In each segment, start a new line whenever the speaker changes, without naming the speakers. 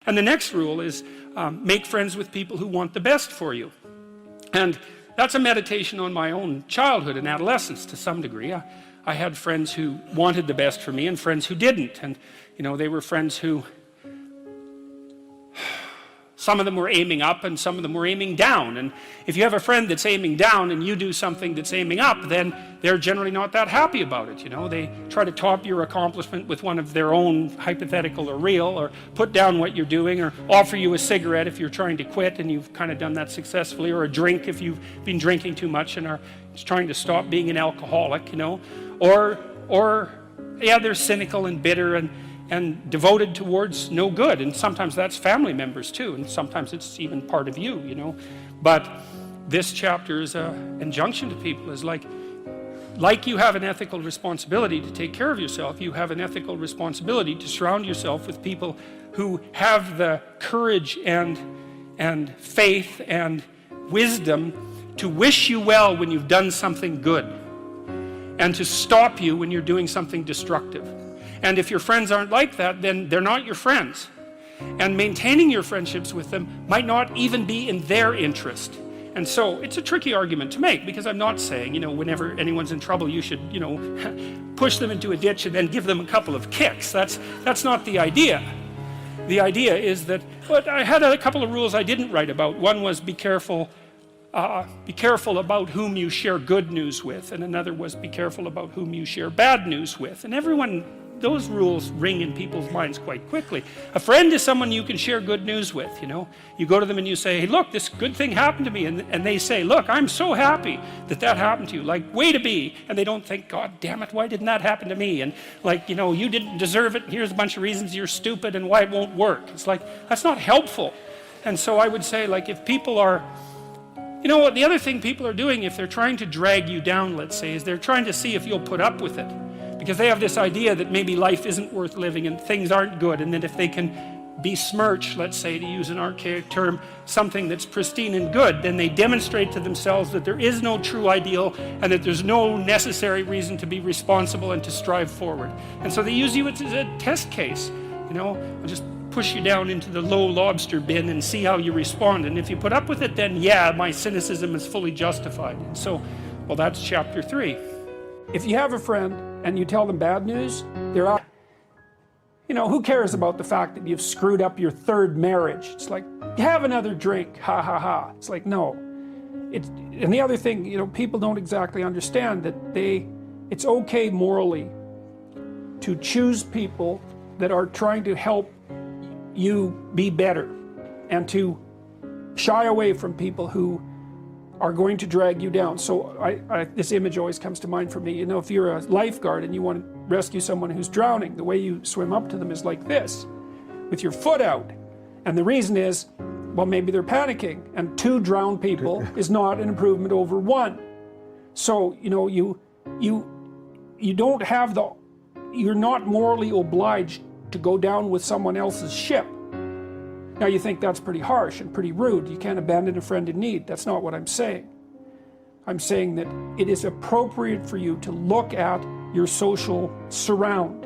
And the next rule is make friends with people who want the best for you. And that's a meditation on my own childhood and adolescence to some degree. I had friends who wanted the best for me and friends who didn't. And, you know, they were friends who, some of them were aiming up and some of them were aiming down. And if you have a friend that's aiming down and you do something that's aiming up, then they're generally not that happy about it, you know. They try to top your accomplishment with one of their own, hypothetical or real, or put down what you're doing, or offer you a cigarette if you're trying to quit and you've kind of done that successfully, or a drink if you've been drinking too much and are trying to stop being an alcoholic, you know. Or yeah, they're cynical and bitter and devoted towards no good, and sometimes that's family members too, and sometimes it's even part of you, you know. But this chapter is an injunction to people, is like you have an ethical responsibility to take care of yourself, you have an ethical responsibility to surround yourself with people who have the courage and faith and wisdom to wish you well when you've done something good, and to stop you when you're doing something destructive. And if your friends aren't like that, then they're not your friends. And maintaining your friendships with them might not even be in their interest. And so it's a tricky argument to make, because I'm not saying, you know, whenever anyone's in trouble, you should, you know, push them into a ditch and then give them a couple of kicks. That's not the idea. The idea is that, but I had a couple of rules I didn't write about. One was be careful about whom you share good news with, and another was be careful about whom you share bad news with. And those rules ring in people's minds quite quickly. A friend is someone you can share good news with, you know. You go to them and you say, hey, look, this good thing happened to me, and they say, look, I'm so happy that happened to you, like, way to be. And they don't think, God damn it, why didn't that happen to me? And like, you know, you didn't deserve it, here's a bunch of reasons you're stupid and why it won't work. It's like, that's not helpful. And so I would say, like, if people are, you know what, the other thing people are doing, if they're trying to drag you down, let's say, is they're trying to see if you'll put up with it. Because they have this idea that maybe life isn't worth living and things aren't good, and that if they can besmirch, let's say, to use an archaic term, something that's pristine and good, then they demonstrate to themselves that there is no true ideal and that there's no necessary reason to be responsible and to strive forward. And so they use you as a test case, you know. I'll just push you down into the low lobster bin and see how you respond, and if you put up with it, then yeah, my cynicism is fully justified. And so, well, that's chapter 3. If you have a friend and you tell them bad news, they're out. You know, who cares about the fact that you've screwed up your 3rd marriage? It's like, have another drink, ha ha ha. It's like, no. And the other thing, you know, people don't exactly understand that it's okay morally to choose people that are trying to help you be better, and to shy away from people who are going to drag you down. So this image always comes to mind for me. You know, if you're a lifeguard and you want to rescue someone who's drowning, the way you swim up to them is like this, with your foot out. And the reason is, well, maybe they're panicking, and 2 drowned people is not an improvement over 1. So, you know, you don't have you're not morally obliged to go down with someone else's ship. Now you think that's pretty harsh and pretty rude. You can't abandon a friend in need. That's not what I'm saying. I'm saying that it is appropriate for you to look at your social surround,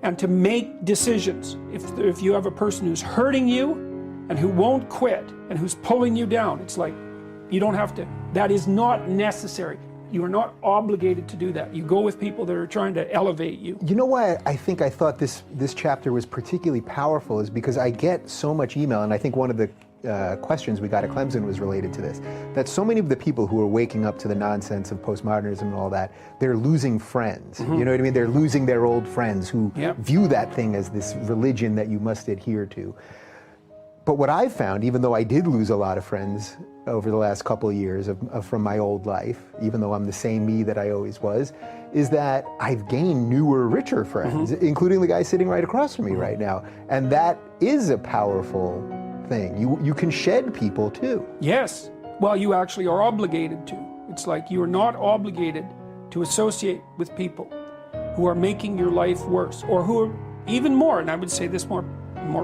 and to make decisions. If you have a person who's hurting you and who won't quit and who's pulling you down, it's like, you don't have to, that is not necessary. You are not obligated to do that. You go with people that are trying to elevate you.
You know why I thought this chapter was particularly powerful is because I get so much email, and I think one of the questions we got at Clemson was related to this, that so many of the people who are waking up to the nonsense of postmodernism and all that, they're losing friends. You know what I mean? They're losing their old friends who view that thing as this religion that you must adhere to. But what I've found, even though I did lose a lot of friends over the last couple of years from my old life, even though I'm the same me that I always was, is that I've gained newer, richer friends, including the guy sitting right across from me right now. And that is a powerful thing. You can shed people too.
Yes. Well, you actually are obligated to. It's like you are not obligated to associate with people who are making your life worse, or who are even more, and I would say this more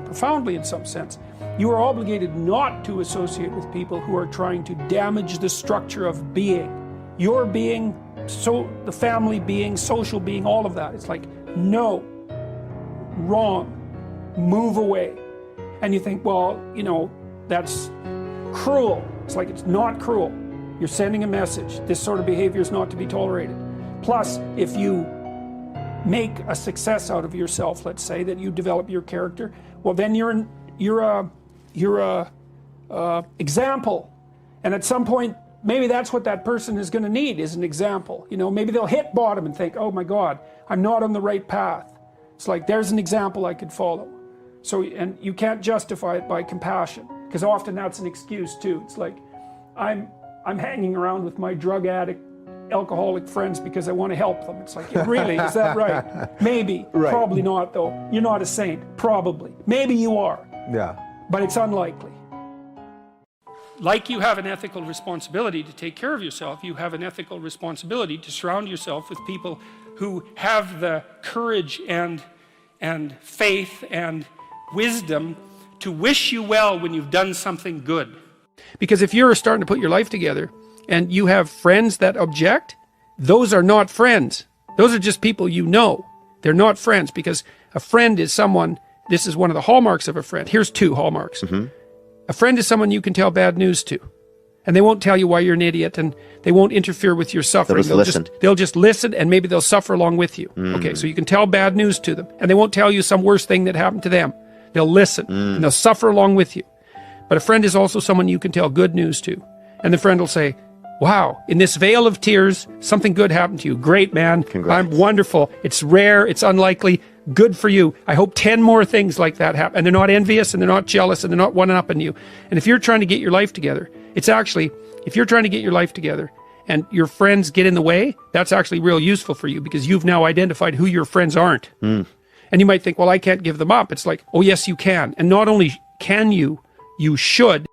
profoundly in some sense, you are obligated not to associate with people who are trying to damage the structure of being. Your being, so the family being, social being, all of that. It's like, no, wrong, move away. and you think, well, you know, that's cruel. It's like, it's not cruel. You're sending a message. This sort of behavior is not to be tolerated. Plus, if you make a success out of yourself, let's say that you develop your character, well, then you're a example. And at some point, maybe that's what that person is going to need, is an example. You know, maybe they'll hit bottom and think, oh my God, I'm not on the right path. It's like, there's an example I could follow. So, and you can't justify it by compassion, because often that's an excuse too. It's like, I'm hanging around with my drug addict, alcoholic friends because I want to help them. It's like, really, is that right? Maybe, right. Probably not though. You're not a saint, probably. Maybe you are.
Yeah.
But it's unlikely. Like you have an ethical responsibility to take care of yourself, you have an ethical responsibility to surround yourself with people who have the courage and faith and wisdom to wish you well when you've done something good. Because if you're starting to put your life together and you have friends that object, those are not friends. Those are just people you know. They're not friends, because a friend is someone, this is one of the hallmarks of a friend. Here's 2 hallmarks. Mm-hmm. A friend is someone you can tell bad news to. And they won't tell you why you're an idiot, and they won't interfere with your suffering. They'll just listen, and maybe they'll suffer along with you. Okay, so you can tell bad news to them, and they won't tell you some worse thing that happened to them. They'll listen, and they'll suffer along with you. But a friend is also someone you can tell good news to. And the friend will say, wow, in this veil of tears, something good happened to you. Great, man. Congrats. I'm wonderful. It's rare. It's unlikely. Good for you. I hope 10 more things like that happen. And they're not envious, and they're not jealous, and they're not one-upping you. And if you're trying to get your life together, it's actually, if you're trying to get your life together and your friends get in the way, that's actually real useful for you, because you've now identified who your friends aren't. And you might think, well, I can't give them up. It's like, oh yes, you can. And not only can you should.